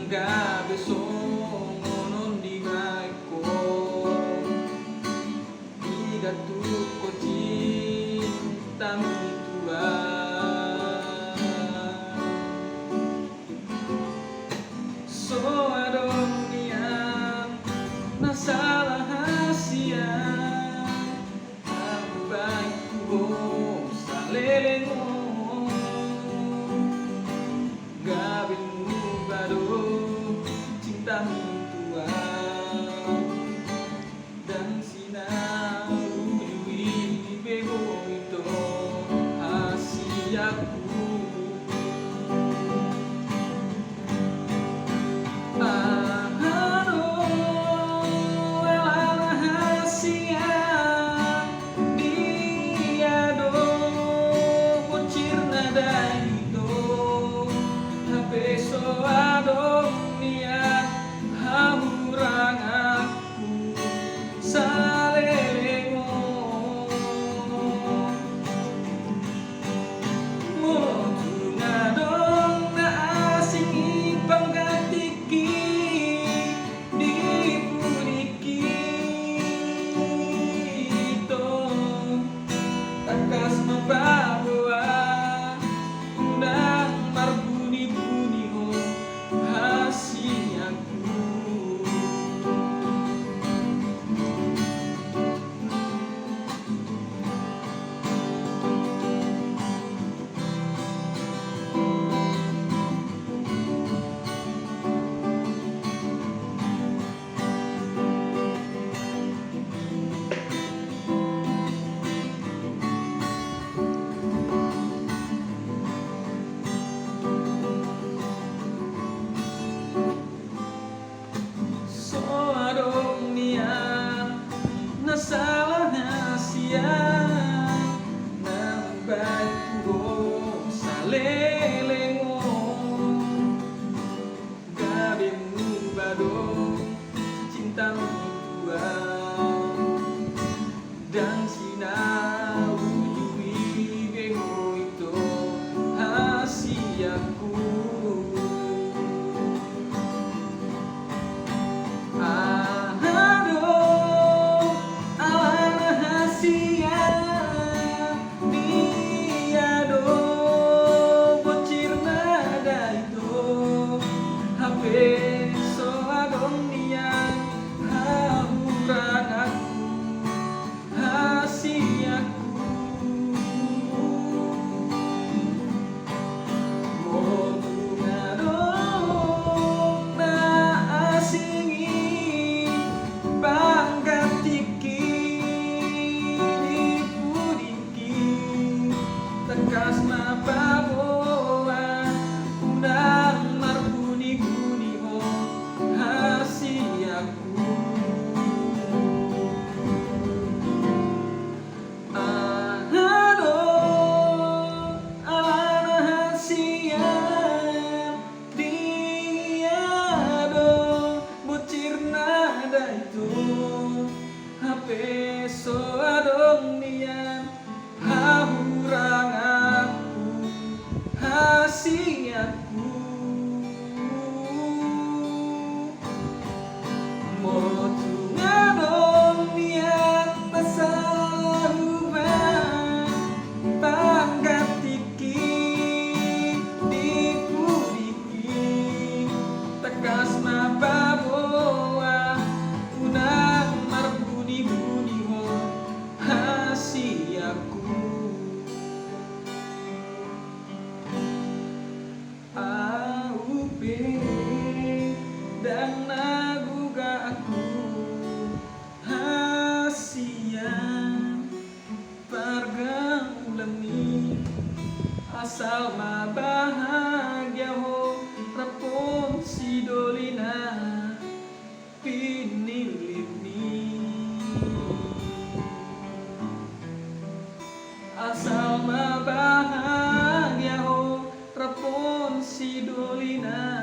gabi songonon di gaiko igatuk ko cinta mitua so adong niang nasalah hasian aku baik ku salelengo gabimu baru cintamu tua dan sinau yui bego itu hasiaku so adong niat hamurang aku salelengo motu ngadong na asing ipang gatiki di puniki ito takas mabawa undang marbuni-buni hasiaku salah hasian nang baik ku salelengo gabimu badong cintamu tua dan sinau yui bego itu hasiaku so adong niang hamurang aku hasiaku motu ngadong na asingi panggatiki di pudiki tekas mababoa undang marbuni-buni hasiaku alana hasian diado bucir nada itu HP so adong nian hamurang aku hasiaku motu ngadong niat pasaruban panggatiki di pudiki tekas mababoa unang marbuni-buni ho hasiaku aupe dan naguga aku hasian pergaulan ni asal mabahagia ho rapon si dolina pinilip ni asal mabahagia ho rapon si dolina